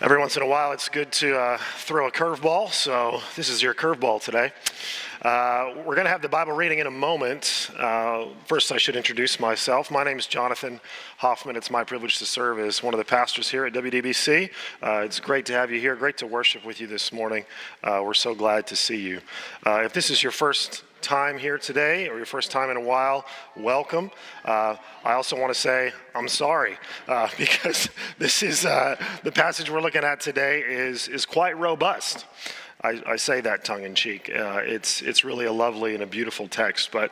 Every once in a while, it's good to throw a curveball, so this is your curveball today. We're going to have the Bible reading in a moment. First, I should introduce myself. My name is Jonathan Hoffman. It's my privilege to serve as one of the pastors here at WDBC. It's great to have you here. Great to worship with you this morning. We're so glad to see you. If this is your first time here today or your first time in a while, welcome. I also want to say I'm sorry because this is the passage we're looking at today is quite robust. I say that tongue-in-cheek. It's really a lovely and a beautiful text, but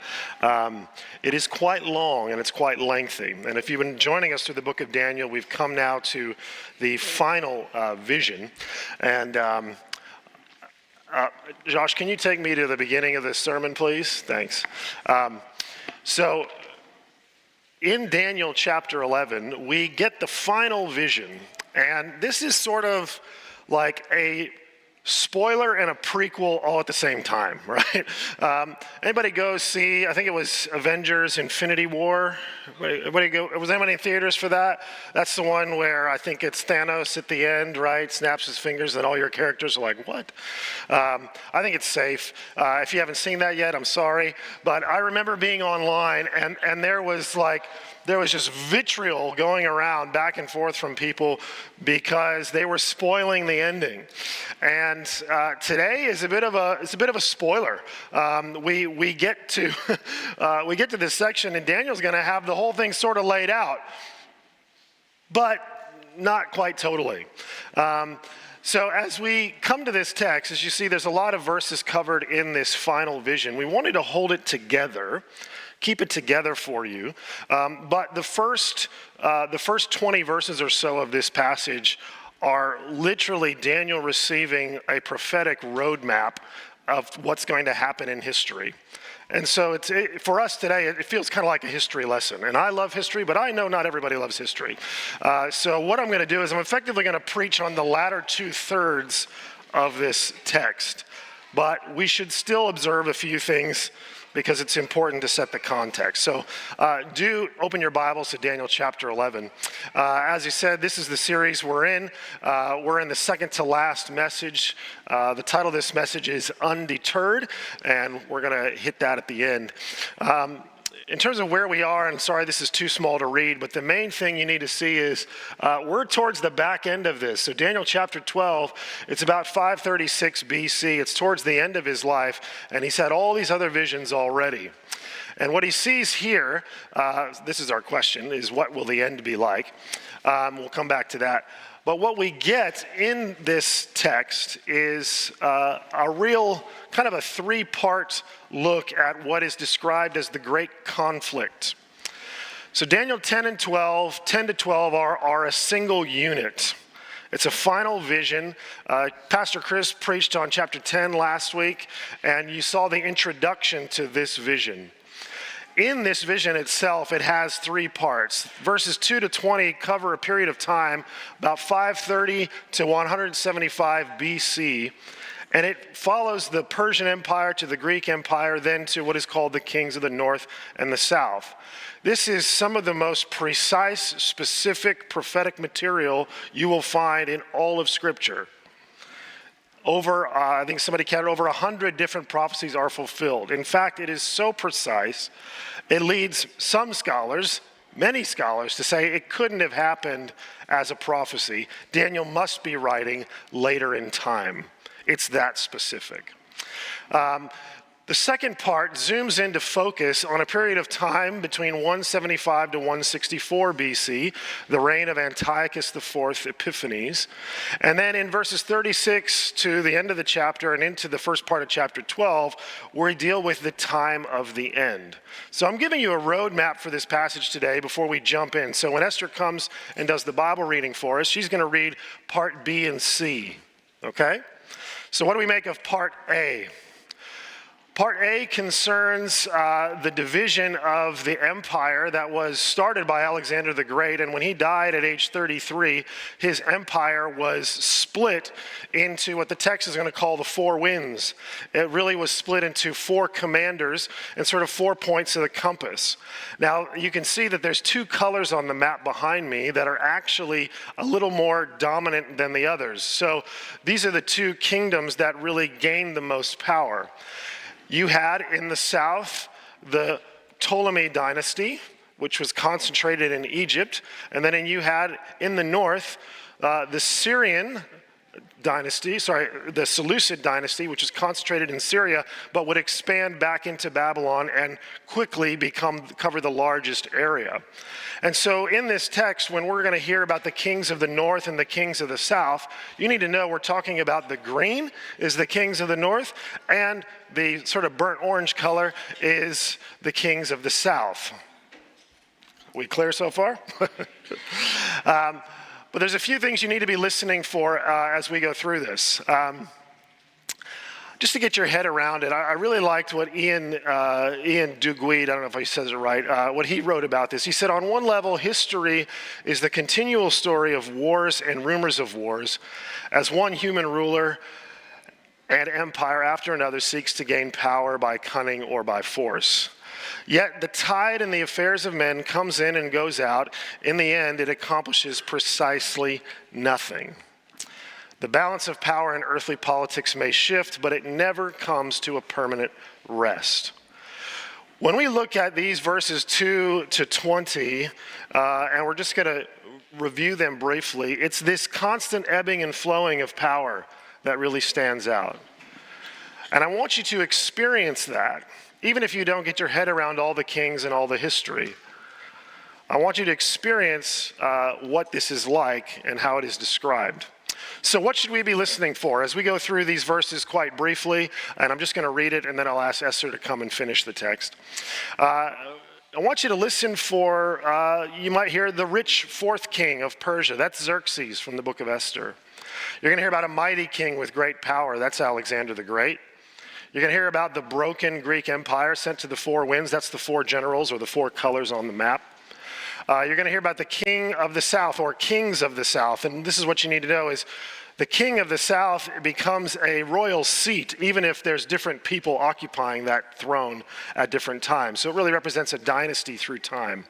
it is quite long and it's quite lengthy. And if you've been joining us through the book of Daniel, we've come now to the final vision. And Josh, can you take me to the beginning of this sermon, please? Thanks. So in Daniel chapter 11, we get the final vision. And this is sort of like a spoiler and a prequel all at the same time, right? Anybody go see, I think it was Avengers Infinity War? Was anybody in theaters for that? That's the one where I think it's Thanos at the end, right? Snaps his fingers and all your characters are like, what? I think it's safe. If you haven't seen that yet, I'm sorry. But I remember being online and there was just vitriol going around back and forth from people because they were spoiling the ending. And today is a bit of a spoiler. We get to this section, and Daniel's going to have the whole thing sort of laid out, but not quite totally. So as we come to this text, as you see, there's a lot of verses covered in this final vision. We wanted to hold it together. Keep it together for you. But the first 20 verses or so of this passage are literally Daniel receiving a prophetic roadmap of what's going to happen in history. And so for us today, it feels kind of like a history lesson. And I love history, but I know not everybody loves history. So what I'm going to do is I'm effectively going to preach on the latter 2/3 of this text. But we should still observe a few things because it's important to set the context. So do open your Bibles to Daniel chapter 11. As you said, this is the series we're in. We're in the second to last message. The title of this message is Undeterred, and we're going to hit that at the end. In terms of where we are, and sorry this is too small to read, but the main thing you need to see is we're towards the back end of this. So Daniel chapter 12, it's about 536 BC. It's towards the end of his life, and he's had all these other visions already. And what he sees here, this is our question, is what will the end be like? We'll come back to that. But what we get in this text is a real kind of a three-part look at what is described as the great conflict. So Daniel 10 to 12 are a single unit. It's a final vision. Pastor Chris preached on chapter 10 last week, and you saw the introduction to this vision. In this vision itself, it has three parts. Verses 2 to 20 cover a period of time, about 530 to 175 BC, and it follows the Persian Empire to the Greek Empire, then to what is called the kings of the north and the south. This is some of the most precise, specific prophetic material you will find in all of Scripture. I think somebody counted over 100 different prophecies are fulfilled. In fact, it is so precise, it leads some scholars, many scholars, to say it couldn't have happened as a prophecy. Daniel must be writing later in time. It's that specific. The second part zooms into focus on a period of time between 175 to 164 BC, the reign of Antiochus IV Epiphanes. And then in verses 36 to the end of the chapter and into the first part of chapter 12, we deal with the time of the end. So I'm giving you a roadmap for this passage today before we jump in. So when Esther comes and does the Bible reading for us, she's going to read part B and C, okay? So what do we make of part A? Part A concerns the division of the empire that was started by Alexander the Great, and when he died at age 33, his empire was split into what the text is going to call the four winds. It really was split into four commanders and sort of 4 points of the compass. Now, you can see that there's two colors on the map behind me that are actually a little more dominant than the others. So these are the two kingdoms that really gained the most power. You had in the south the Ptolemy dynasty, which was concentrated in Egypt, and then you had in the north the Syrian dynasty, the Seleucid dynasty, which is concentrated in Syria, but would expand back into Babylon and quickly cover the largest area. And so in this text, when we're going to hear about the kings of the north and the kings of the south, you need to know we're talking about the green is the kings of the north, and the sort of burnt orange color is the kings of the south. We clear so far? But there's a few things you need to be listening for as we go through this. Just to get your head around it, I really liked what Ian Duguid, I don't know if he says it right, what he wrote about this. He said, on one level, history is the continual story of wars and rumors of wars, as one human ruler and empire after another seeks to gain power by cunning or by force. Yet the tide in the affairs of men comes in and goes out. In the end, it accomplishes precisely nothing. The balance of power in earthly politics may shift, but it never comes to a permanent rest. When we look at these verses 2 to 20, and we're just going to review them briefly, it's this constant ebbing and flowing of power that really stands out. And I want you to experience that. Even if you don't get your head around all the kings and all the history, I want you to experience what this is like and how it is described. So what should we be listening for? As we go through these verses quite briefly, and I'm just going to read it, and then I'll ask Esther to come and finish the text. I want you to listen for, you might hear the rich fourth king of Persia. That's Xerxes from the book of Esther. You're going to hear about a mighty king with great power. That's Alexander the Great. You're going to hear about the broken Greek empire sent to the four winds. That's the four generals or the four colors on the map. You're going to hear about the king of the south or kings of the south. And this is what you need to know is the king of the south becomes a royal seat, even if there's different people occupying that throne at different times. So it really represents a dynasty through time.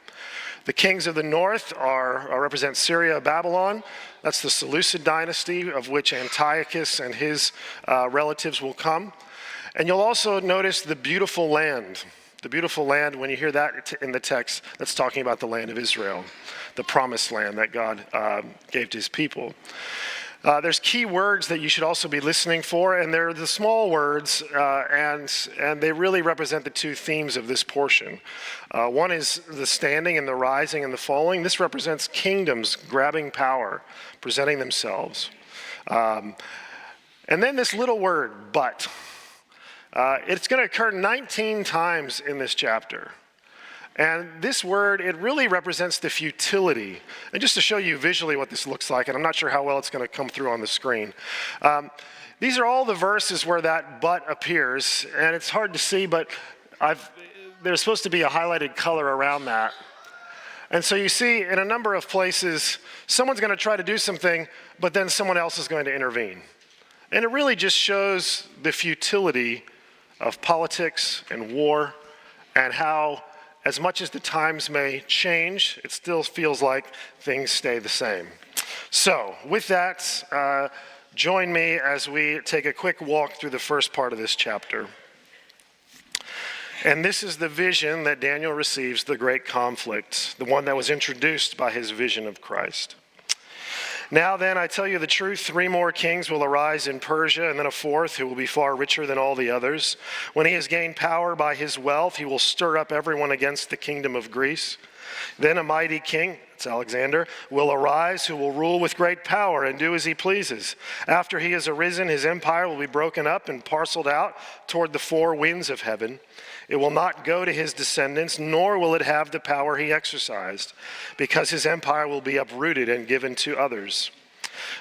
The kings of the north represent Syria, Babylon. That's the Seleucid dynasty, of which Antiochus and his relatives will come. And you'll also notice the beautiful land. The beautiful land, when you hear that in the text, that's talking about the land of Israel, the promised land that God gave to his people. There's key words that you should also be listening for, and they're the small words, and they really represent the two themes of this portion. One is the standing and the rising and the falling. This represents kingdoms grabbing power, presenting themselves. And then this little word, but. It's going to occur 19 times in this chapter. And this word, it really represents the futility. And just to show you visually what this looks like, and I'm not sure how well it's going to come through on the screen. These are all the verses where that but appears. And it's hard to see, but there's supposed to be a highlighted color around that. And so you see in a number of places, someone's going to try to do something, but then someone else is going to intervene. And it really just shows the futility of politics and war, and how, as much as the times may change, it still feels like things stay the same. So, with that, join me as we take a quick walk through the first part of this chapter. And this is the vision that Daniel receives, the great conflict, the one that was introduced by his vision of Christ. Now then, I tell you the truth, 3 more kings will arise in Persia, and then a fourth who will be far richer than all the others. When he has gained power by his wealth, he will stir up everyone against the kingdom of Greece. Then a mighty king, it's Alexander, will arise who will rule with great power and do as he pleases. After he has arisen, his empire will be broken up and parceled out toward the 4 winds of heaven. It will not go to his descendants, nor will it have the power he exercised, because his empire will be uprooted and given to others.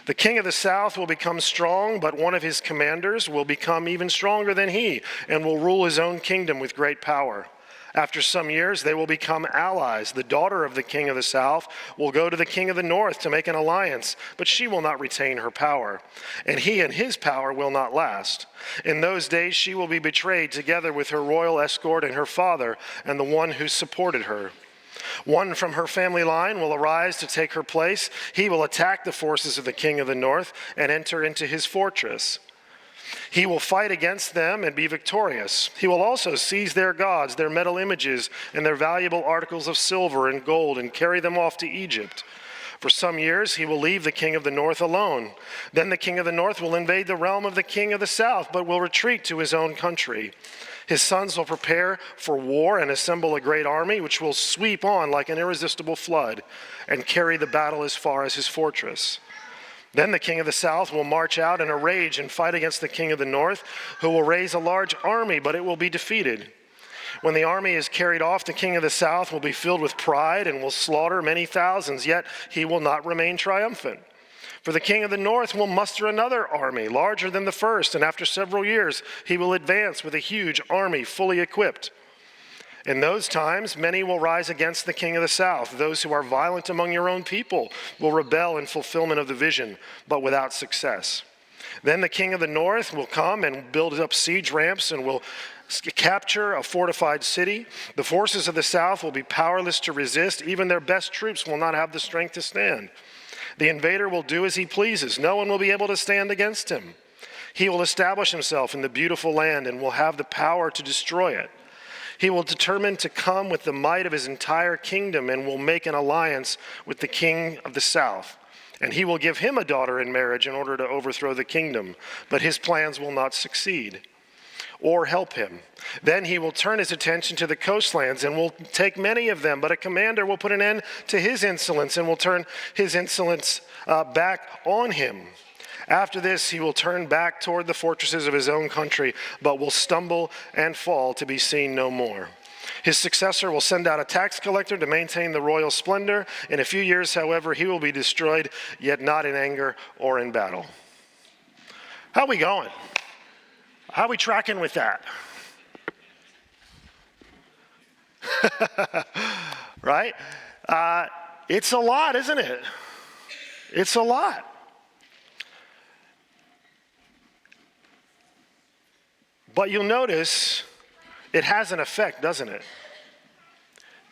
The king of the south will become strong, but one of his commanders will become even stronger than he and will rule his own kingdom with great power. After some years, they will become allies. The daughter of the king of the south will go to the king of the north to make an alliance, but she will not retain her power, and he and his power will not last. In those days, she will be betrayed together with her royal escort and her father and the one who supported her. One from her family line will arise to take her place. He will attack the forces of the king of the north and enter into his fortress. He will fight against them and be victorious. He will also seize their gods, their metal images, and their valuable articles of silver and gold and carry them off to Egypt. For some years he will leave the king of the north alone. Then the king of the north will invade the realm of the king of the south, but will retreat to his own country. His sons will prepare for war and assemble a great army, which will sweep on like an irresistible flood and carry the battle as far as his fortress. Then the king of the south will march out in a rage and fight against the king of the north, who will raise a large army, but it will be defeated. When the army is carried off, the king of the south will be filled with pride and will slaughter many thousands, yet he will not remain triumphant. For the king of the north will muster another army, larger than the first, and after several years he will advance with a huge army fully equipped. In those times, many will rise against the king of the south. Those who are violent among your own people will rebel in fulfillment of the vision, but without success. Then the king of the north will come and build up siege ramps and will capture a fortified city. The forces of the south will be powerless to resist. Even their best troops will not have the strength to stand. The invader will do as he pleases. No one will be able to stand against him. He will establish himself in the beautiful land and will have the power to destroy it. He will determine to come with the might of his entire kingdom and will make an alliance with the king of the south. And he will give him a daughter in marriage in order to overthrow the kingdom, but his plans will not succeed or help him. Then he will turn his attention to the coastlands and will take many of them, but a commander will put an end to his insolence and will turn his insolence back on him. After this, he will turn back toward the fortresses of his own country, but will stumble and fall to be seen no more. His successor will send out a tax collector to maintain the royal splendor. In a few years, however, he will be destroyed, yet not in anger or in battle. How are we going? How are we tracking with that? Right? It's a lot, isn't it? It's a lot. But you'll notice it has an effect, doesn't it?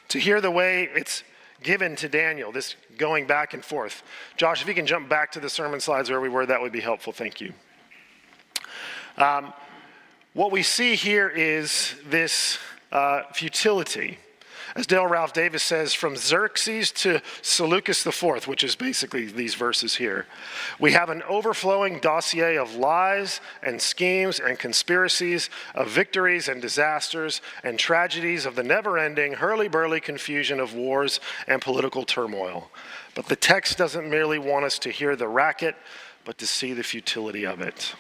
To hear the way it's given to Daniel, this going back and forth. Josh, if you can jump back to the sermon slides where we were, that would be helpful. Thank you. What we see here is this futility. As Dale Ralph Davis says, from Xerxes to Seleucus IV, which is basically these verses here, we have an overflowing dossier of lies and schemes and conspiracies, of victories and disasters and tragedies of the never-ending hurly-burly confusion of wars and political turmoil. But the text doesn't merely want us to hear the racket, but to see the futility of it.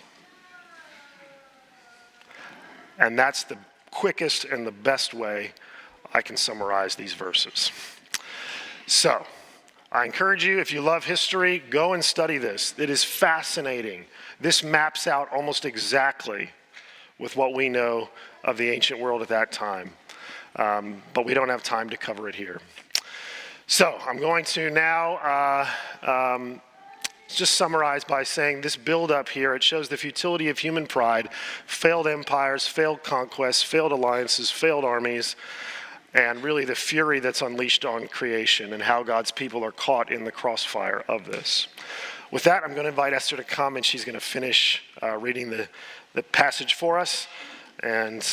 And that's the quickest and the best way I can summarize these verses. So, I encourage you, if you love history, go and study this. It is fascinating. This maps out almost exactly with what we know of the ancient world at that time. But we don't have time to cover it here. So, I'm going to now just summarize by saying this build-up here, it shows the futility of human pride, failed empires, failed conquests, failed alliances, failed armies, and really the fury that's unleashed on creation and how God's people are caught in the crossfire of this. With that, I'm going to invite Esther to come, and she's going to finish reading the passage for us and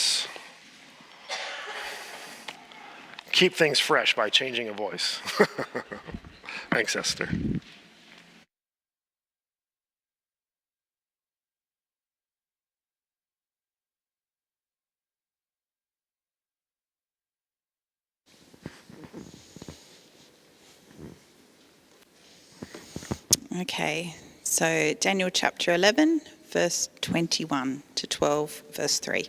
keep things fresh by changing a voice. Thanks, Esther. Okay, so Daniel chapter 11, verse 21 to 12, verse 3.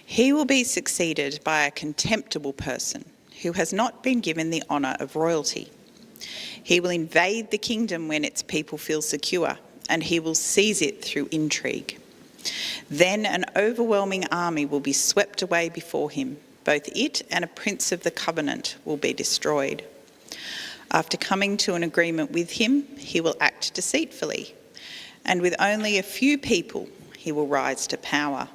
He will be succeeded by a contemptible person who has not been given the honour of royalty. He will invade the kingdom when its people feel secure, and he will seize it through intrigue. Then an overwhelming army will be swept away before him. Both it and a prince of the covenant will be destroyed. After coming to an agreement with him, he will act deceitfully, and with only a few people, he will rise to power.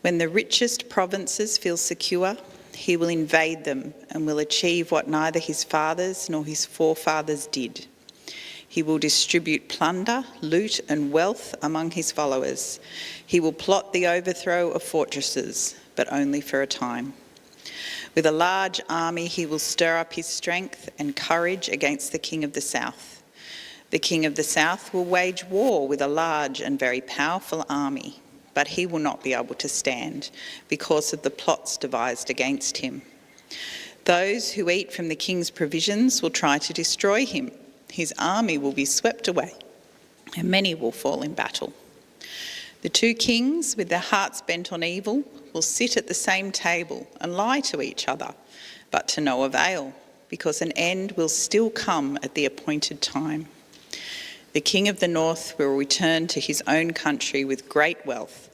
When the richest provinces feel secure, he will invade them and will achieve what neither his fathers nor his forefathers did. He will distribute plunder, loot, and wealth among his followers. He will plot the overthrow of fortresses, but only for a time. With a large army, he will stir up his strength and courage against the king of the south. The king of the south will wage war with a large and very powerful army, but he will not be able to stand because of the plots devised against him. Those who eat from the king's provisions will try to destroy him. His army will be swept away, and many will fall in battle. The two kings, with their hearts bent on evil, will sit at the same table and lie to each other, but to no avail, because an end will still come at the appointed time. The king of the north will return to his own country with great wealth,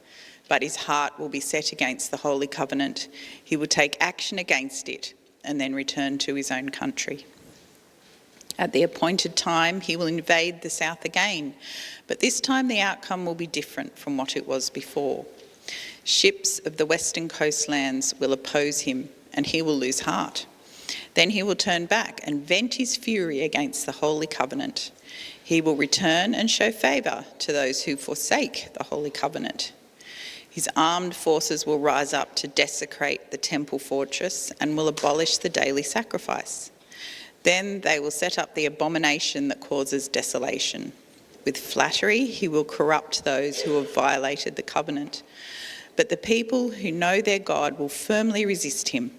but his heart will be set against the Holy Covenant. He will take action against it and then return to his own country. At the appointed time, he will invade the south again, but this time the outcome will be different from what it was before. Ships of the western coastlands will oppose him, and he will lose heart. Then he will turn back and vent his fury against the Holy Covenant. He will return and show favour to those who forsake the Holy Covenant. His armed forces will rise up to desecrate the temple fortress and will abolish the daily sacrifice. Then they will set up the abomination that causes desolation. With flattery, he will corrupt those who have violated the covenant. But the people who know their God will firmly resist him.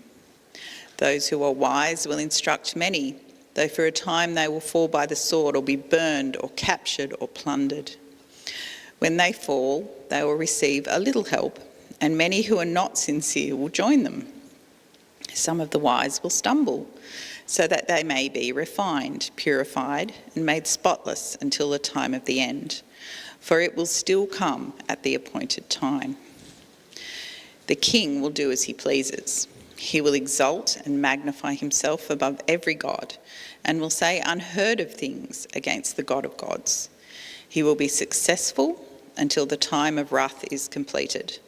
Those who are wise will instruct many, though for a time they will fall by the sword or be burned or captured or plundered. When they fall, they will receive a little help, and many who are not sincere will join them. Some of the wise will stumble, so that they may be refined, purified, and made spotless until the time of the end, for it will still come at the appointed time. The king will do as he pleases. He will exalt and magnify himself above every god, and will say unheard of things against the God of gods. He will be successful until the time of wrath is completed,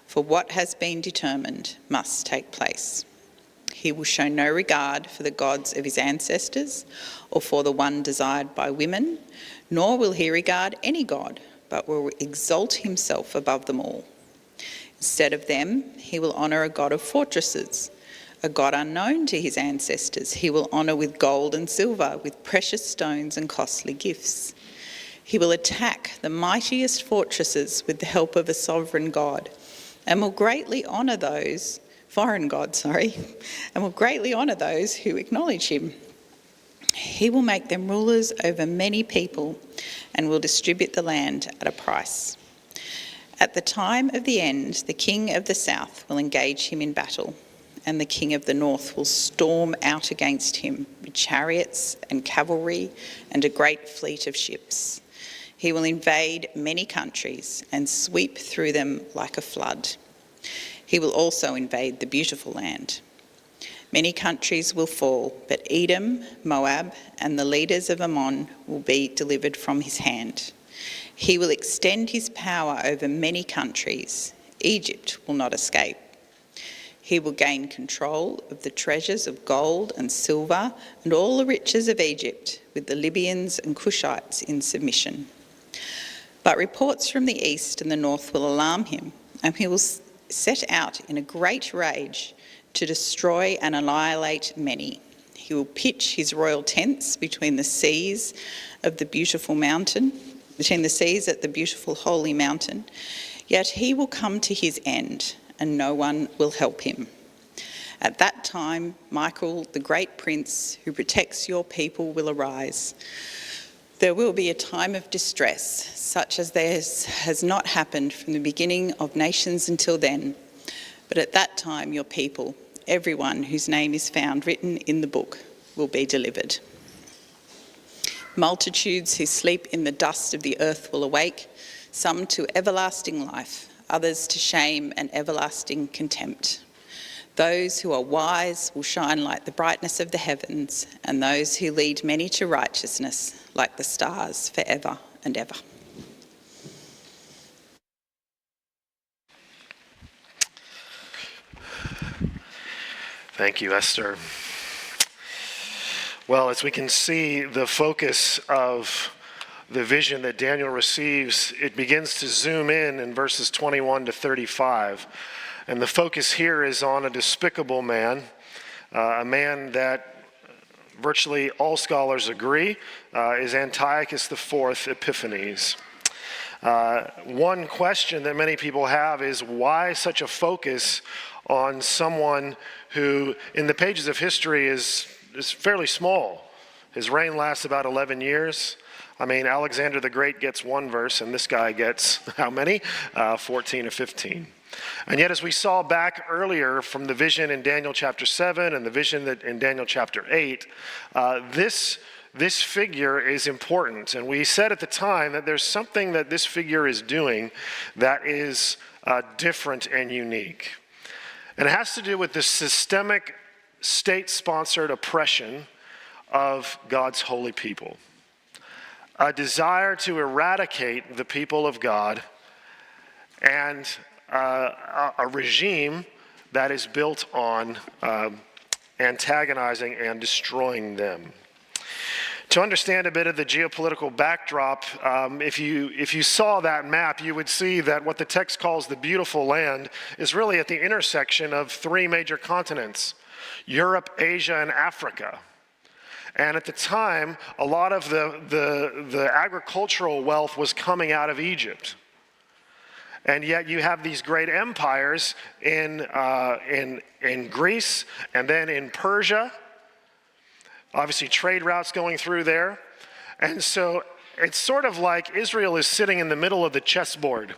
for what has been determined must take place. He will show no regard for the gods of his ancestors or for the one desired by women, nor will he regard any god, but will exalt himself above them all. Instead of them, he will honour a god of fortresses, a god unknown to his ancestors. He will honour with gold and silver, with precious stones and costly gifts. He will attack the mightiest fortresses with the help of a sovereign god, and will greatly honour those and will greatly honour those who acknowledge him. He will make them rulers over many people and will distribute the land at a price. At the time of the end, the king of the south will engage him in battle, and the king of the north will storm out against him with chariots and cavalry and a great fleet of ships. He will invade many countries and sweep through them like a flood. He will also invade the beautiful land. Many countries will fall, but Edom, Moab, and the leaders of Ammon will be delivered from his hand. He will extend his power over many countries. Egypt will not escape. He will gain control of the treasures of gold and silver and all the riches of Egypt, with the Libyans and Cushites in submission. But reports from the east and the north will alarm him, and he will set out in a great rage to destroy and annihilate many. He will pitch his royal tents between the seas at the beautiful holy mountain, yet he will come to his end, and no one will help him. At that time, Michael, the great prince who protects your people, will arise. There will be a time of distress, such as has not happened from the beginning of nations until then. But at that time, your people, everyone whose name is found written in the book, will be delivered. Multitudes who sleep in the dust of the earth will awake, some to everlasting life, others to shame and everlasting contempt. Those who are wise will shine like the brightness of the heavens, and those who lead many to righteousness like the stars forever and ever. Thank you, Esther. Well, as we can see, the focus of the vision that Daniel receives, it begins to zoom in verses 21 to 35. And the focus here is on a despicable man, a man that virtually all scholars agree is Antiochus IV Epiphanes. One question that many people have is why such a focus on someone who, in the pages of history, is fairly small. His reign lasts about 11 years. I mean, Alexander the Great gets one verse, and this guy gets how many? 14 or 15. And yet, as we saw back earlier from the vision in Daniel chapter 7 and the vision in Daniel chapter 8, this figure is important. And we said at the time that there's something that this figure is doing that is different and unique. And it has to do with the systemic state-sponsored oppression of God's holy people. A desire to eradicate the people of God, and a regime that is built on antagonizing and destroying them. To understand a bit of the geopolitical backdrop, if you saw that map, you would see that what the text calls the beautiful land is really at the intersection of three major continents: Europe, Asia, and Africa. And at the time, a lot of the agricultural wealth was coming out of Egypt. And yet you have these great empires in Greece and then in Persia. Obviously, trade routes going through there. And so it's sort of like Israel is sitting in the middle of the chessboard.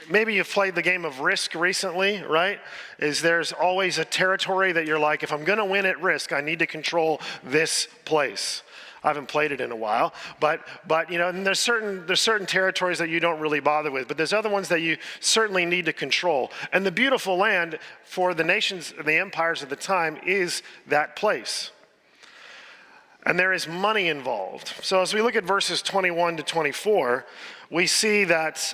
Maybe you've played the game of Risk recently, right? There's always a territory that you're like, if I'm going to win at Risk, I need to control this place. I haven't played it in a while, but you know, and there's certain territories that you don't really bother with, but there's other ones that you certainly need to control. And the beautiful land for the nations, the empires of the time, is that place. And there is money involved. So as we look at verses 21 to 24, we see that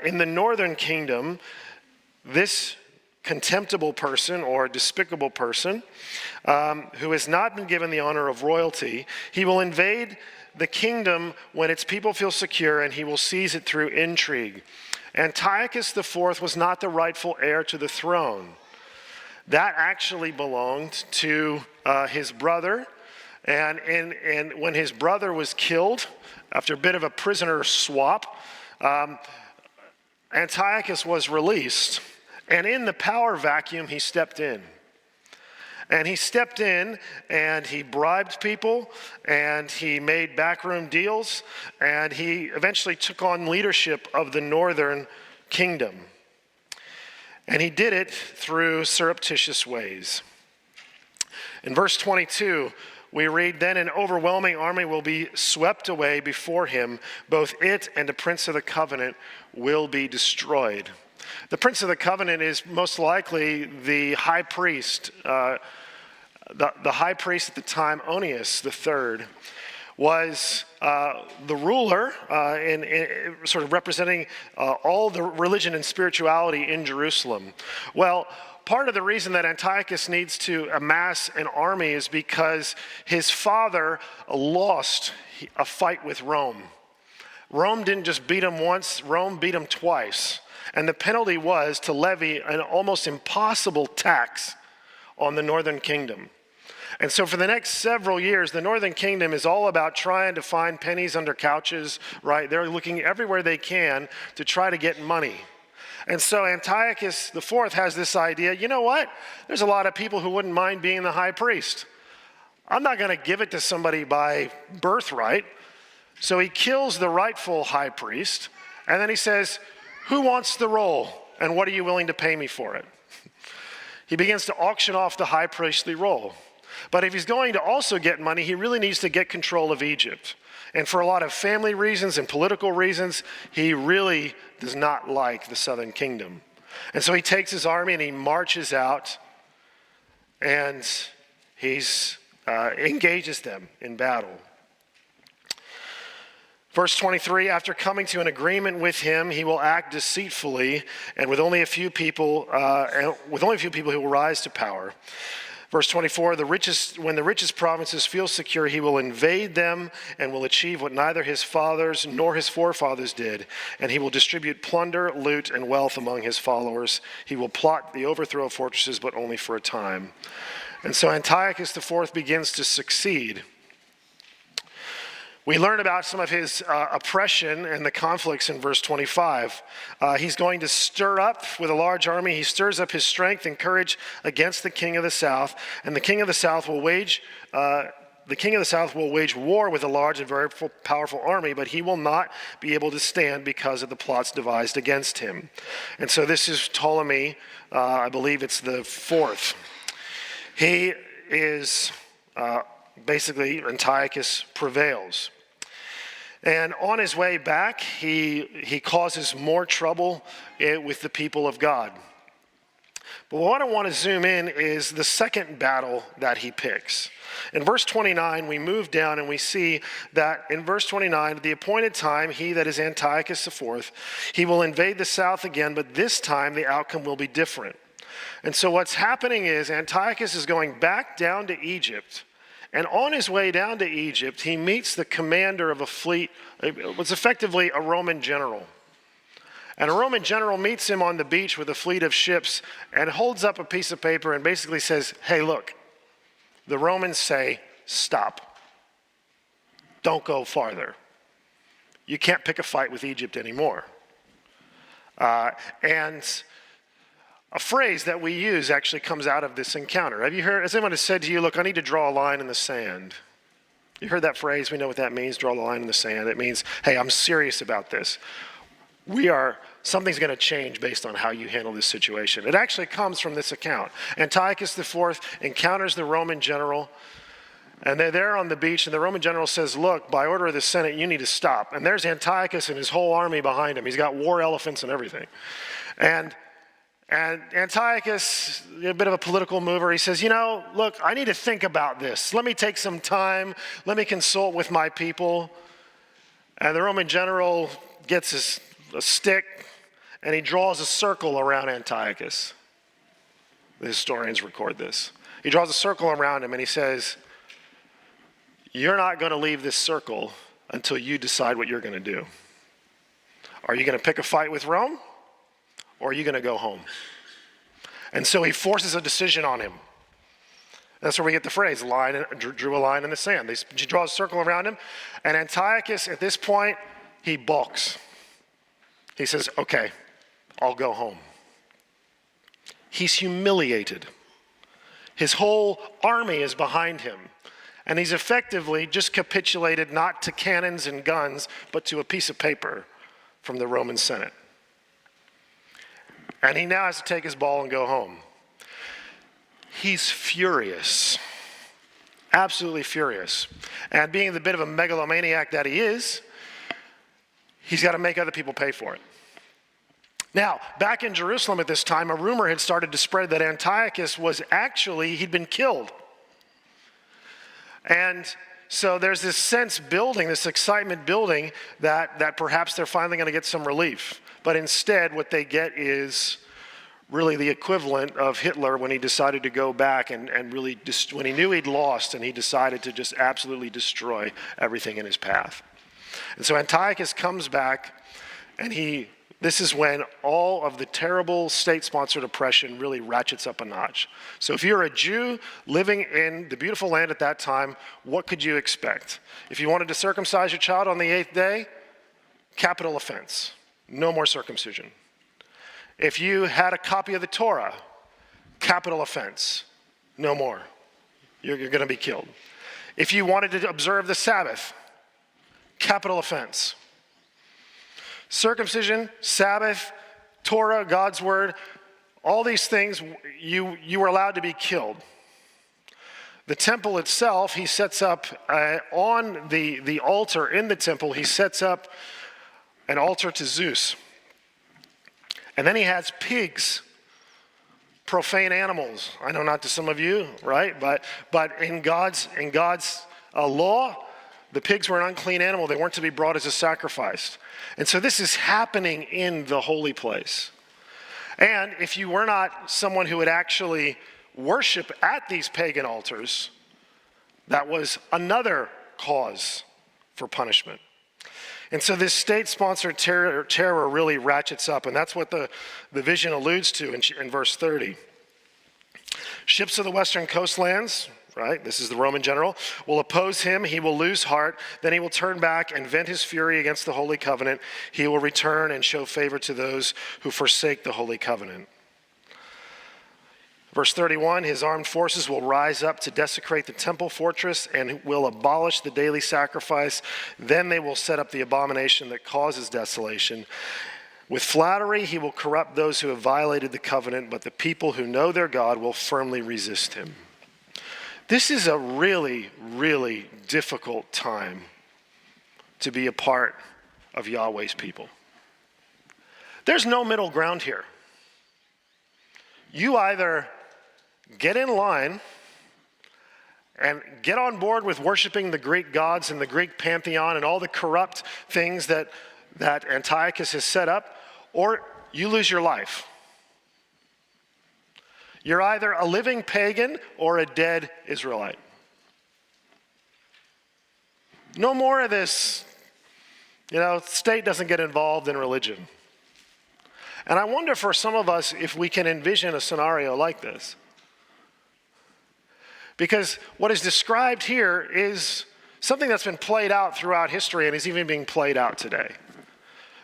in the northern kingdom, this contemptible person or despicable person who has not been given the honor of royalty, he will invade the kingdom when its people feel secure, and he will seize it through intrigue. Antiochus IV was not the rightful heir to the throne. That actually belonged to his brother, and when his brother was killed, after a bit of a prisoner swap, Antiochus was released. And in the power vacuum, he stepped in. And he stepped in and he bribed people and he made backroom deals and he eventually took on leadership of the northern kingdom. And he did it through surreptitious ways. In verse 22, we read, "Then an overwhelming army will be swept away before him. Both it and the prince of the covenant will be destroyed." The prince of the covenant is most likely the high priest. The high priest at the time, Onias III, was the ruler in sort of representing all the religion and spirituality in Jerusalem. Well, part of the reason that Antiochus needs to amass an army is because his father lost a fight with Rome. Rome didn't just beat him once, Rome beat him twice. And the penalty was to levy an almost impossible tax on the northern kingdom. And so for the next several years, the northern kingdom is all about trying to find pennies under couches, right? They're looking everywhere they can to try to get money. And so Antiochus IV has this idea, you know what? There's a lot of people who wouldn't mind being the high priest. I'm not going to give it to somebody by birthright. So he kills the rightful high priest, and then he says, "Who wants the role, and what are you willing to pay me for it?" He begins to auction off the high priestly role. But if he's going to also get money, he really needs to get control of Egypt. And for a lot of family reasons and political reasons, he really does not like the southern kingdom. And so he takes his army and he marches out and he's engages them in battle. Verse 23, after coming to an agreement with him, he will act deceitfully, and with only a few people, he will rise to power. Verse 24, when the richest provinces feel secure, he will invade them and will achieve what neither his fathers nor his forefathers did, and he will distribute plunder, loot, and wealth among his followers. He will plot the overthrow of fortresses, but only for a time. And so Antiochus IV begins to succeed. We learn about some of his oppression and the conflicts in verse 25. He's going to stir up with a large army. He stirs up his strength and courage against the king of the south, and the king of the south will wage war with a large and very powerful army, but he will not be able to stand because of the plots devised against him. And so this is Ptolemy, I believe it's the fourth. He is basically Antiochus prevails. And on his way back, he causes more trouble with the people of God. But what I want to zoom in is the second battle that he picks. In verse 29, we move down and we see that in verse 29, at the appointed time, he, that is Antiochus IV, he will invade the south again, but this time the outcome will be different. And so what's happening is Antiochus is going back down to Egypt. And on his way down to Egypt, he meets the commander of a fleet. It was effectively a Roman general. And a Roman general meets him on the beach with a fleet of ships and holds up a piece of paper and basically says, hey, look, the Romans say, stop. Don't go farther. You can't pick a fight with Egypt anymore. And a phrase that we use actually comes out of this encounter. Have you heard, has anyone said to you, look, I need to draw a line in the sand? You heard that phrase? We know what that means, draw the line in the sand. It means, hey, I'm serious about this. Something's going to change based on how you handle this situation. It actually comes from this account. Antiochus IV encounters the Roman general, and they're there on the beach, and the Roman general says, look, by order of the Senate, you need to stop. And there's Antiochus and his whole army behind him. He's got war elephants and everything. And Antiochus, a bit of a political mover, he says, look, I need to think about this. Let me take some time. Let me consult with my people. And the Roman general gets a stick, and he draws a circle around Antiochus. The historians record this. He draws a circle around him, and he says, you're not going to leave this circle until you decide what you're going to do. Are you going to pick a fight with Rome? Or are you going to go home? And so he forces a decision on him. That's where we get the phrase, drew a line in the sand. He draws a circle around him, and Antiochus, at this point, he balks. He says, okay, I'll go home. He's humiliated. His whole army is behind him, and he's effectively just capitulated not to cannons and guns, but to a piece of paper from the Roman Senate. And he now has to take his ball and go home. He's furious, absolutely furious. And being the bit of a megalomaniac that he is, he's got to make other people pay for it. Now, back in Jerusalem at this time, a rumor had started to spread that Antiochus he'd been killed. And so there's this sense building, this excitement building that perhaps they're finally going to get some relief. But instead, what they get is really the equivalent of Hitler when he decided to go back and really, when he knew he'd lost, and he decided to just absolutely destroy everything in his path. And so Antiochus comes back, and this is when all of the terrible state-sponsored oppression really ratchets up a notch. So if you're a Jew living in the beautiful land at that time, what could you expect? If you wanted to circumcise your child on the 8th day, capital offense. No more circumcision. If you had a copy of the Torah, capital offense. No more. You're going to be killed. If you wanted to observe the Sabbath, capital offense. Circumcision, Sabbath, Torah, God's word, all these things, you were allowed to be killed. The temple itself, he sets up on the altar in the temple, he sets up an altar to Zeus. And then he has pigs, profane animals. I know not to some of you, right? But in God's law, the pigs were an unclean animal. They weren't to be brought as a sacrifice. And so this is happening in the holy place. And if you were not someone who would actually worship at these pagan altars, that was another cause for punishment. And so this state-sponsored terror really ratchets up, and that's what the vision alludes to in verse 30. Ships of the western coastlands, right, this is the Roman general, will oppose him. He will lose heart. Then he will turn back and vent his fury against the holy covenant. He will return and show favor to those who forsake the holy covenant. Verse 31, his armed forces will rise up to desecrate the temple fortress and will abolish the daily sacrifice. Then they will set up the abomination that causes desolation. With flattery, he will corrupt those who have violated the covenant, but the people who know their God will firmly resist him. This is a really, really difficult time to be a part of Yahweh's people. There's no middle ground here. You either get in line and get on board with worshiping the Greek gods and the Greek pantheon and all the corrupt things that Antiochus has set up, or you lose your life. You're either a living pagan or a dead Israelite. No more of this, state doesn't get involved in religion. And I wonder for some of us if we can envision a scenario like this. Because what is described here is something that's been played out throughout history and is even being played out today.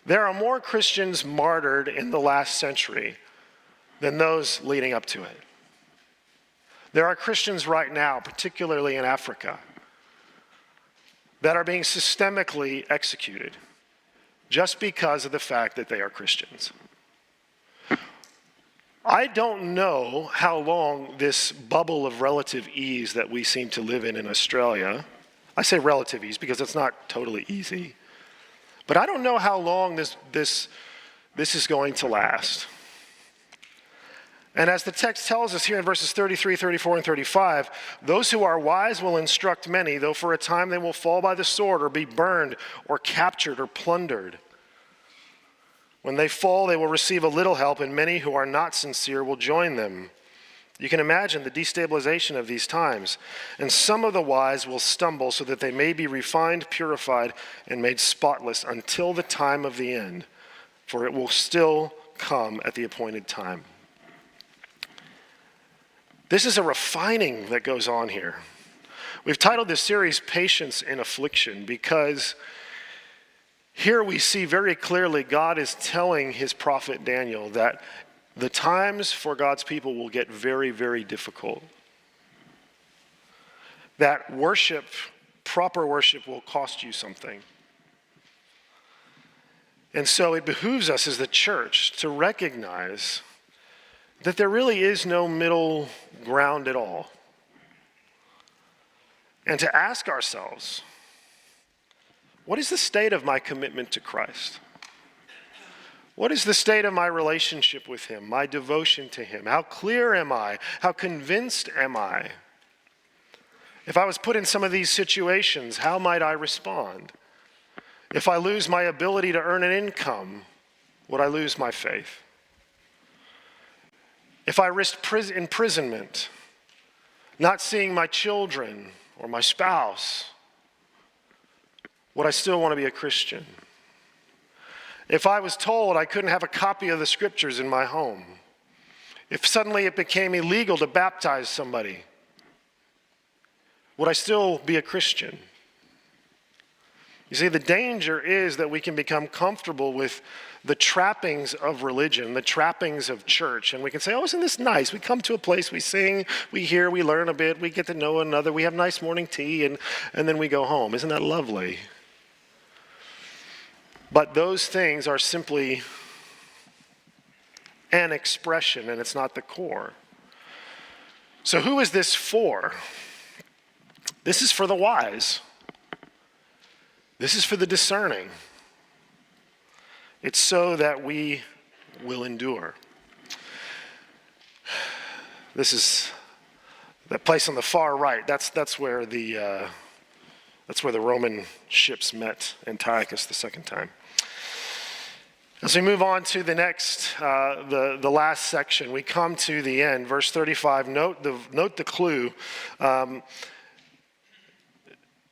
There are more Christians martyred in the last century than those leading up to it. There are Christians right now, particularly in Africa, that are being systemically executed just because of the fact that they are Christians. I don't know how long this bubble of relative ease that we seem to live in Australia, I say relative ease because it's not totally easy, but I don't know how long this is going to last. And as the text tells us here in verses 33, 34, and 35, those who are wise will instruct many, though for a time they will fall by the sword or be burned or captured or plundered. When they fall, they will receive a little help, and many who are not sincere will join them. You can imagine the destabilization of these times. And some of the wise will stumble so that they may be refined, purified, and made spotless until the time of the end, for it will still come at the appointed time. This is a refining that goes on here. We've titled this series Patience in Affliction because here we see very clearly God is telling his prophet Daniel that the times for God's people will get very, very difficult. That worship, proper worship, will cost you something. And so it behooves us as the church to recognize that there really is no middle ground at all. And to ask ourselves, what is the state of my commitment to Christ? What is the state of my relationship with him, my devotion to him? How clear am I? How convinced am I? If I was put in some of these situations, how might I respond? If I lose my ability to earn an income, would I lose my faith? If I risked imprisonment, not seeing my children or my spouse, would I still want to be a Christian? If I was told I couldn't have a copy of the scriptures in my home, if suddenly it became illegal to baptize somebody, would I still be a Christian? You see, the danger is that we can become comfortable with the trappings of religion, the trappings of church, and we can say, oh, isn't this nice? We come to a place, we sing, we hear, we learn a bit, we get to know one another, we have nice morning tea, and then we go home. Isn't that lovely? But those things are simply an expression, and it's not the core. So who is this for? This is for the wise. This is for the discerning. It's so that we will endure. This is that place on the far right. That's where the Roman ships met Antiochus the second time. As we move on to the next, the last section, we come to the end, verse 35. Note the clue.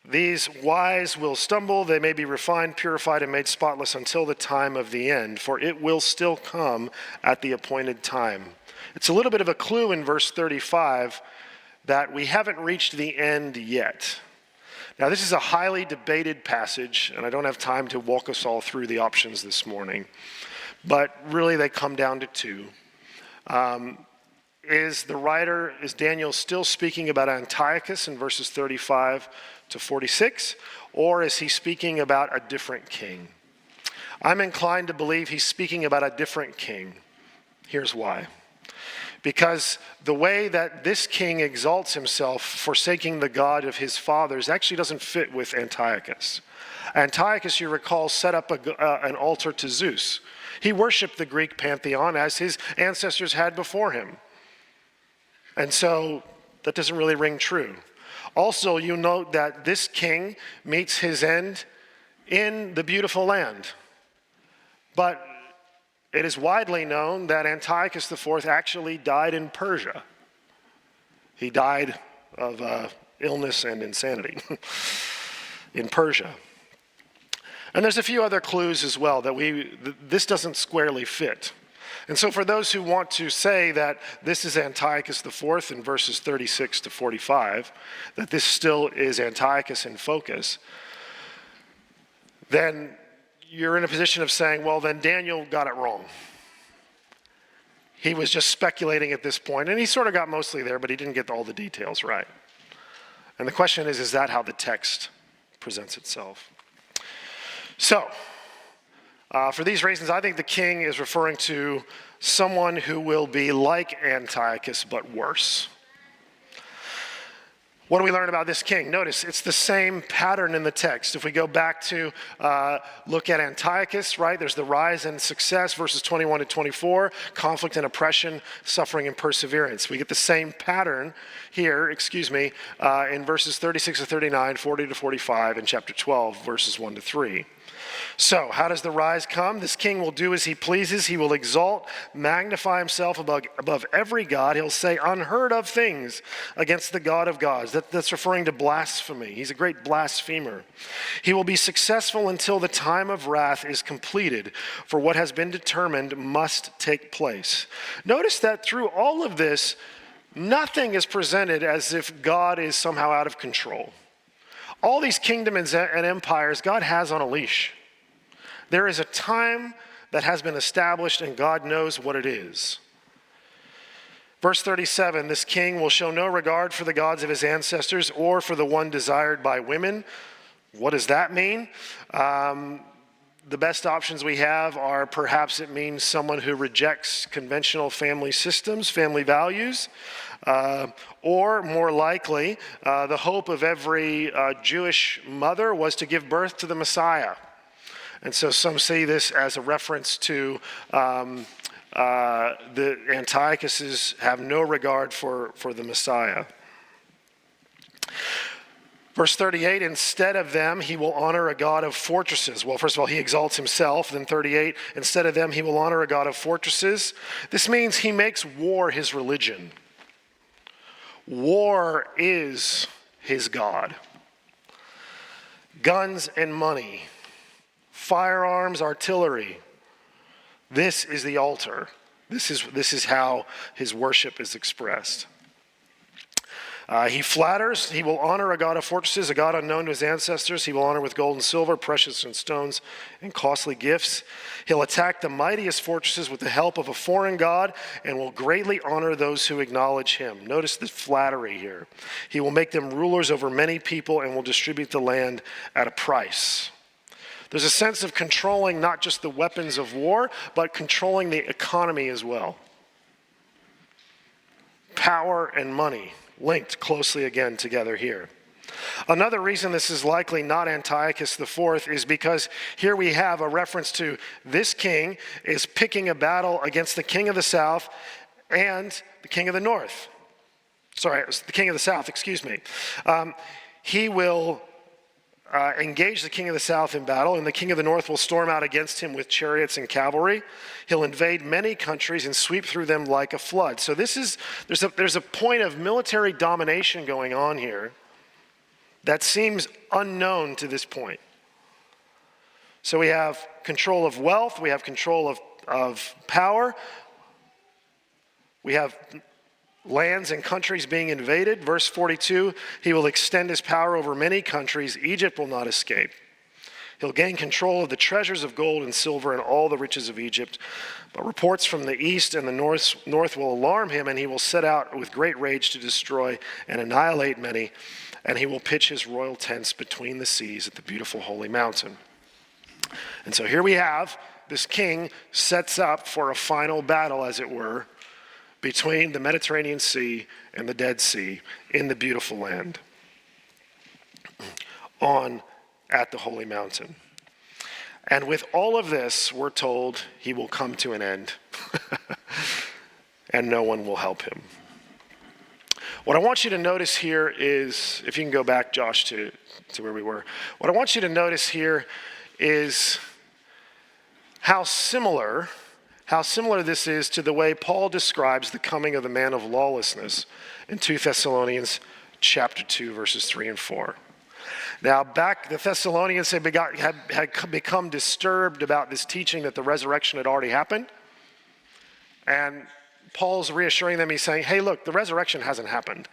These wise will stumble, they may be refined, purified, and made spotless until the time of the end, for it will still come at the appointed time. It's a little bit of a clue in verse 35 that we haven't reached the end yet. Now, this is a highly debated passage, and I don't have time to walk us all through the options this morning, but really they come down to two. Is Daniel still speaking about Antiochus in verses 35 to 46, or is he speaking about a different king? I'm inclined to believe he's speaking about a different king. Here's why. Because the way that this king exalts himself, forsaking the God of his fathers, actually doesn't fit with Antiochus. Antiochus, you recall, set up an altar to Zeus. He worshiped the Greek pantheon as his ancestors had before him. And so that doesn't really ring true. Also, you note that this king meets his end in the beautiful land. But it is widely known that Antiochus IV actually died in Persia. He died of illness and insanity in Persia. And there's a few other clues as well that this doesn't squarely fit. And so for those who want to say that this is Antiochus IV in verses 36 to 45, that this still is Antiochus in focus, then you're in a position of saying, well, then Daniel got it wrong. He was just speculating at this point, and he sort of got mostly there, but he didn't get all the details right. And the question is that how the text presents itself? So, for these reasons, I think the king is referring to someone who will be like Antiochus, but worse. What do we learn about this king? Notice it's the same pattern in the text. If we go back to look at Antiochus, right? There's the rise and success, verses 21 to 24, conflict and oppression, suffering and perseverance. We get the same pattern here, in verses 36 to 39, 40 to 45, and chapter 12, verses 1 to 3. So, how does the rise come? This king will do as he pleases. He will exalt, magnify himself above every god. He'll say unheard of things against the God of gods. That's referring to blasphemy. He's a great blasphemer. He will be successful until the time of wrath is completed, for what has been determined must take place. Notice that through all of this, nothing is presented as if God is somehow out of control. All these kingdoms and empires God has on a leash. There is a time that has been established, and God knows what it is. Verse 37, this king will show no regard for the gods of his ancestors or for the one desired by women. What does that mean? The best options we have are perhaps it means someone who rejects conventional family systems, family values, or more likely, the hope of every Jewish mother was to give birth to the Messiah. And so some see this as a reference to the Antiochuses have no regard for the Messiah. Verse 38, instead of them, he will honor a God of fortresses. Well, first of all, he exalts himself. Then 38, instead of them, he will honor a God of fortresses. This means he makes war his religion. War is his God. Guns and money, firearms, artillery. This is the altar. This is how his worship is expressed. He flatters. He will honor a God of fortresses, a God unknown to his ancestors. He will honor with gold and silver, precious stones, and costly gifts. He'll attack the mightiest fortresses with the help of a foreign god and will greatly honor those who acknowledge him. Notice the flattery here. He will make them rulers over many people and will distribute the land at a price. There's a sense of controlling not just the weapons of war, but controlling the economy as well. Power and money linked closely again together here. Another reason this is likely not Antiochus IV is because here we have a reference to this king is picking a battle against the king of the south and the king of the north. Sorry, it was the king of the south, excuse me. He will engage the king of the south in battle, and the king of the north will storm out against him with chariots and cavalry. He'll invade many countries and sweep through them like a flood. So there's a point of military domination going on here that seems unknown to this point. So we have control of wealth, we have control of power, we have lands and countries being invaded. Verse 42, he will extend his power over many countries. Egypt will not escape. He'll gain control of the treasures of gold and silver and all the riches of Egypt. But reports from the east and the north will alarm him, and he will set out with great rage to destroy and annihilate many. And he will pitch his royal tents between the seas at the beautiful holy mountain. And so here we have this king sets up for a final battle, as it were, between the Mediterranean Sea and the Dead Sea in the beautiful land at the holy mountain. And with all of this, we're told he will come to an end and no one will help him. What I want you to notice here is, if you can go back, Josh, to where we were. What I want you to notice here is how similar this is to the way Paul describes the coming of the man of lawlessness in 2 Thessalonians chapter 2, verses 3 and 4. Now, back, the Thessalonians had become disturbed about this teaching that the resurrection had already happened. And Paul's reassuring them, he's saying, hey, look, the resurrection hasn't happened.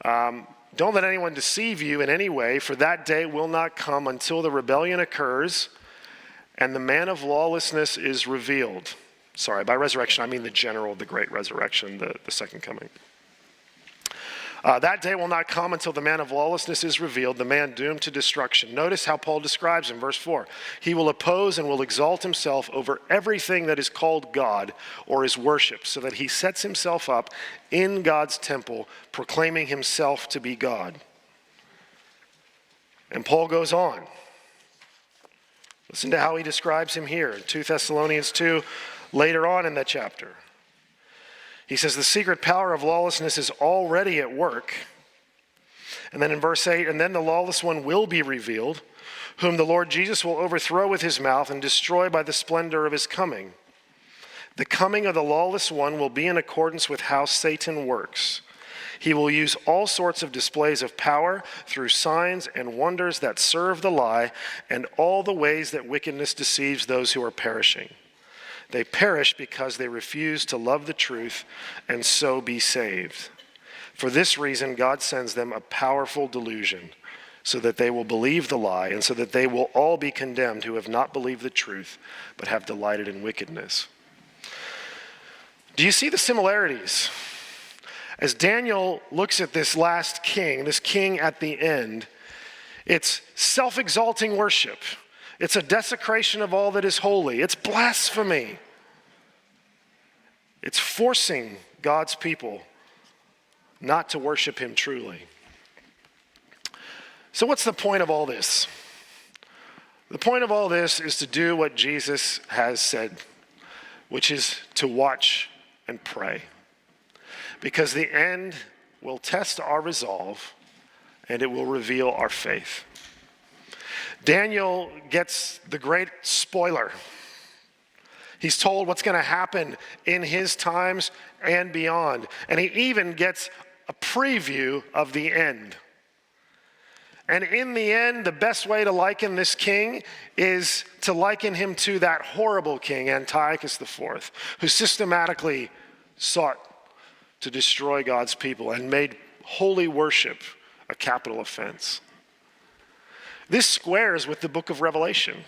Don't let anyone deceive you in any way, for that day will not come until the rebellion occurs and the man of lawlessness is revealed. Sorry, by resurrection, I mean the great resurrection, the second coming. That day will not come until the man of lawlessness is revealed, the man doomed to destruction. Notice how Paul describes in verse 4. He will oppose and will exalt himself over everything that is called God or is worshipped, so that he sets himself up in God's temple, proclaiming himself to be God. And Paul goes on. Listen to how he describes him here in 2 Thessalonians 2, later on in that chapter. He says, the secret power of lawlessness is already at work. And then in verse 8, and then the lawless one will be revealed, whom the Lord Jesus will overthrow with his mouth and destroy by the splendor of his coming. The coming of the lawless one will be in accordance with how Satan works. He will use all sorts of displays of power through signs and wonders that serve the lie and all the ways that wickedness deceives those who are perishing. They perish because they refuse to love the truth and so be saved. For this reason, God sends them a powerful delusion so that they will believe the lie and so that they will all be condemned who have not believed the truth but have delighted in wickedness. Do you see the similarities? As Daniel looks at this last king, this king at the end, it's self-exalting worship. It's a desecration of all that is holy. It's blasphemy. It's forcing God's people not to worship him truly. So what's the point of all this? The point of all this is to do what Jesus has said, which is to watch and pray. Because the end will test our resolve and it will reveal our faith. Daniel gets the great spoiler. He's told what's going to happen in his times and beyond. And he even gets a preview of the end. And in the end, the best way to liken this king is to liken him to that horrible king, Antiochus IV, who systematically sought to destroy God's people and made holy worship a capital offense. This squares with the book of Revelation,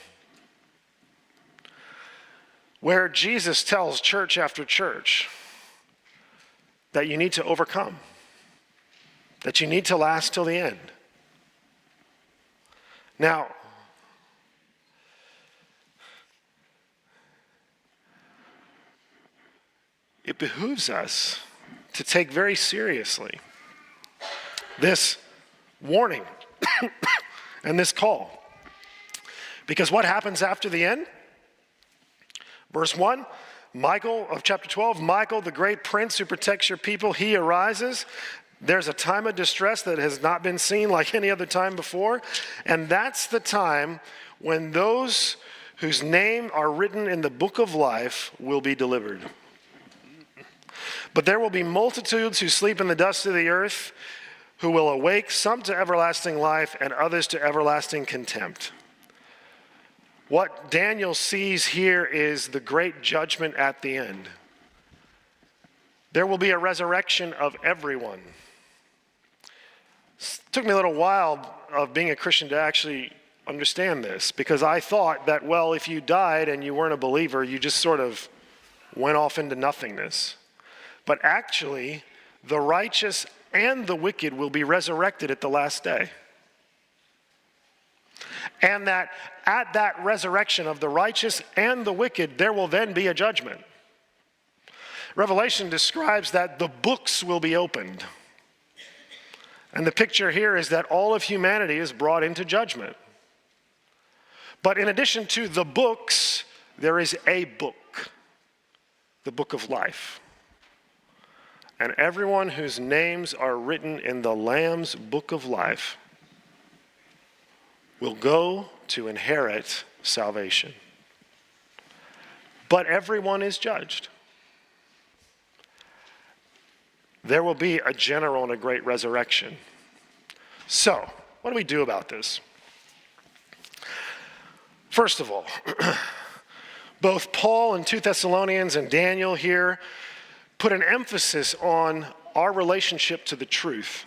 where Jesus tells church after church that you need to overcome, that you need to last till the end. Now, it behooves us to take very seriously this warning and this call. Because what happens after the end? Verse 1, Michael of chapter 12, Michael, the great prince who protects your people, he arises. There's a time of distress that has not been seen like any other time before. And that's the time when those whose name are written in the book of life will be delivered. But there will be multitudes who sleep in the dust of the earth, who will awake, some to everlasting life and others to everlasting contempt. What Daniel sees here is the great judgment at the end. There will be a resurrection of everyone. It took me a little while of being a Christian to actually understand this, because I thought that, well, if you died and you weren't a believer, you just sort of went off into nothingness. But actually, the righteous and the wicked will be resurrected at the last day. And that at that resurrection of the righteous and the wicked, there will then be a judgment. Revelation describes that the books will be opened. And the picture here is that all of humanity is brought into judgment. But in addition to the books, there is a book, the book of life. And everyone whose names are written in the Lamb's book of life will go to inherit salvation. But everyone is judged. There will be a general and a great resurrection. So, what do we do about this? First of all, both Paul in 2 Thessalonians and Daniel here put an emphasis on our relationship to the truth.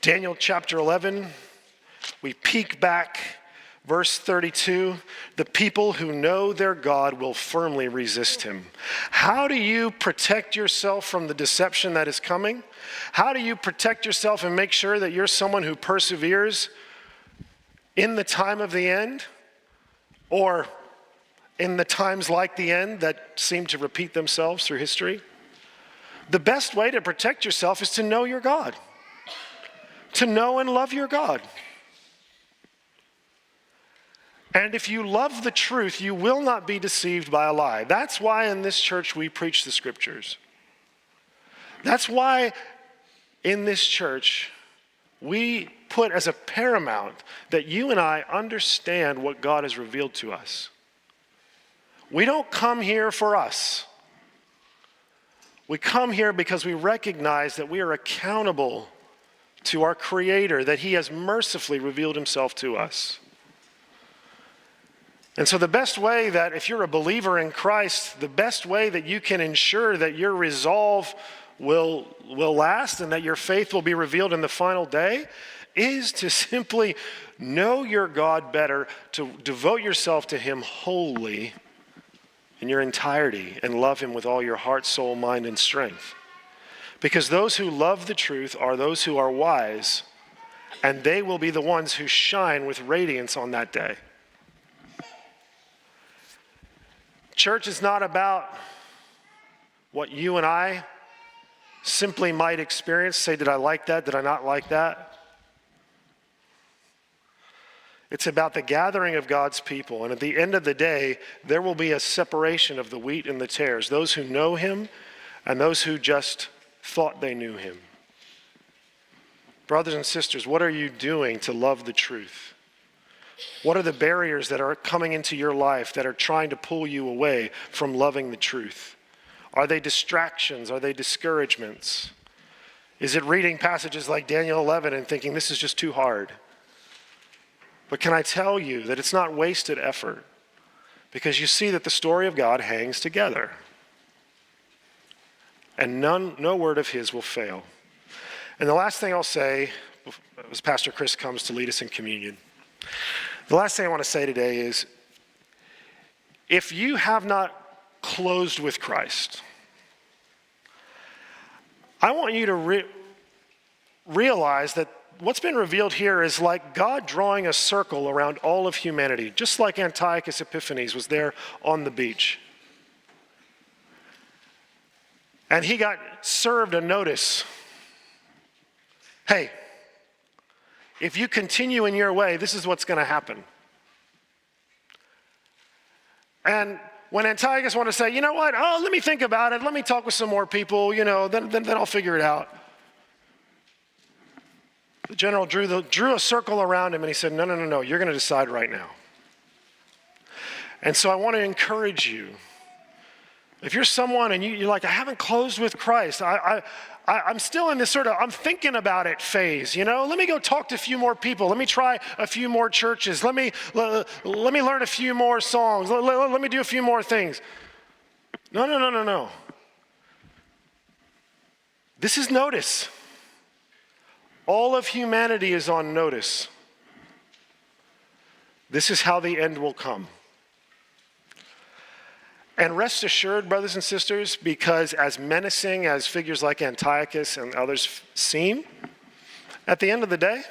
Daniel chapter 11, we peek back, verse 32, the people who know their God will firmly resist him. How do you protect yourself from the deception that is coming? How do you protect yourself and make sure that you're someone who perseveres in the time of the end, or in the times like the end that seem to repeat themselves through history? The best way to protect yourself is to know your God, to know and love your God. And if you love the truth, you will not be deceived by a lie. That's why in this church we preach the scriptures. That's why in this church we put as a paramount that you and I understand what God has revealed to us. We don't come here for us. We come here because we recognize that we are accountable to our Creator, that He has mercifully revealed Himself to us. And so the best way that, if you're a believer in Christ, the best way that you can ensure that your resolve will last and that your faith will be revealed in the final day is to simply know your God better, to devote yourself to Him wholly in your entirety and love Him with all your heart, soul, mind, and strength. Because those who love the truth are those who are wise, and they will be the ones who shine with radiance on that day. Church is not about what you and I simply might experience. Say, did I like that? Did I not like that? It's about the gathering of God's people. And at the end of the day, there will be a separation of the wheat and the tares, those who know Him and those who just thought they knew Him. Brothers and sisters, what are you doing to love the truth? What are the barriers that are coming into your life that are trying to pull you away from loving the truth? Are they distractions? Are they discouragements? Is it reading passages like Daniel 11 and thinking this is just too hard? But can I tell you that it's not wasted effort, because you see that the story of God hangs together. And no word of His will fail. And the last thing I'll say, as Pastor Chris comes to lead us in communion, the last thing I want to say today is, if you have not closed with Christ, I want you to realize that what's been revealed here is like God drawing a circle around all of humanity, just like Antiochus Epiphanes was there on the beach. And he got served a notice. hey, if you continue in your way, this is what's going to happen. And when Antiochus wanted to say, you know what, oh, let me think about it, let me talk with some more people, then I'll figure it out. The general drew a circle around him and he said, no, you're going to decide right now. And so I want to encourage you. If you're someone and you're like, I haven't closed with Christ, I'm still in this sort of, I'm thinking about it phase, let me go talk to a few more people. Let me try a few more churches. Let me learn a few more songs. Let me do a few more things. No. This is notice. All of humanity is on notice. This is how the end will come. And rest assured, brothers and sisters, because as menacing as figures like Antiochus and others seem, at the end of the day,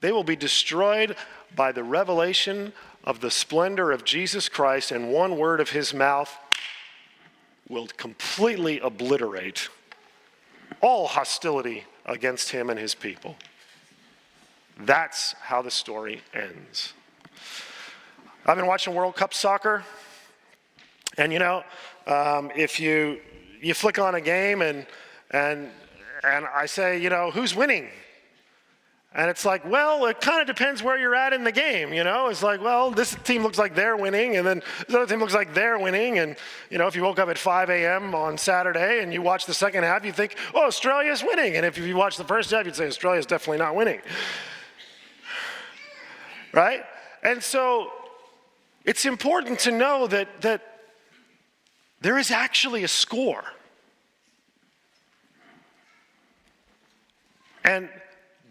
they will be destroyed by the revelation of the splendor of Jesus Christ, and one word of his mouth will completely obliterate all hostility against him and his people. That's how the story ends. I've been watching World Cup soccer. And if you flick on a game and I say, who's winning? And it's like, well, it kind of depends where you're at in the game, It's like, well, this team looks like they're winning, and then this other team looks like they're winning. And, if you woke up at 5 a.m. on Saturday and you watch the second half, you think, oh, Australia's winning. And if you watch the first half, you'd say Australia's definitely not winning. Right? And so it's important to know that there is actually a score. And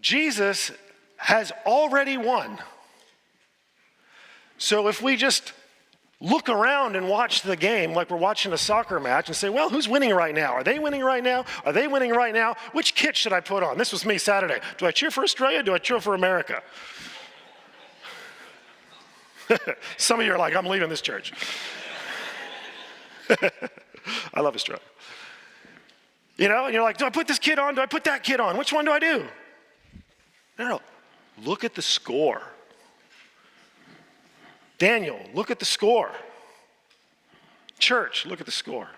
Jesus has already won. So if we just look around and watch the game like we're watching a soccer match and say, well, who's winning right now? Are they winning right now? Are they winning right now? Which kit should I put on? This was me Saturday. Do I cheer for Australia? Do I cheer for America? Some of you are like, I'm leaving this church. I love Australia. And you're like, do I put this kid on? Do I put that kid on? Which one do I do? No. Look at the score. Daniel, look at the score. Church, look at the score.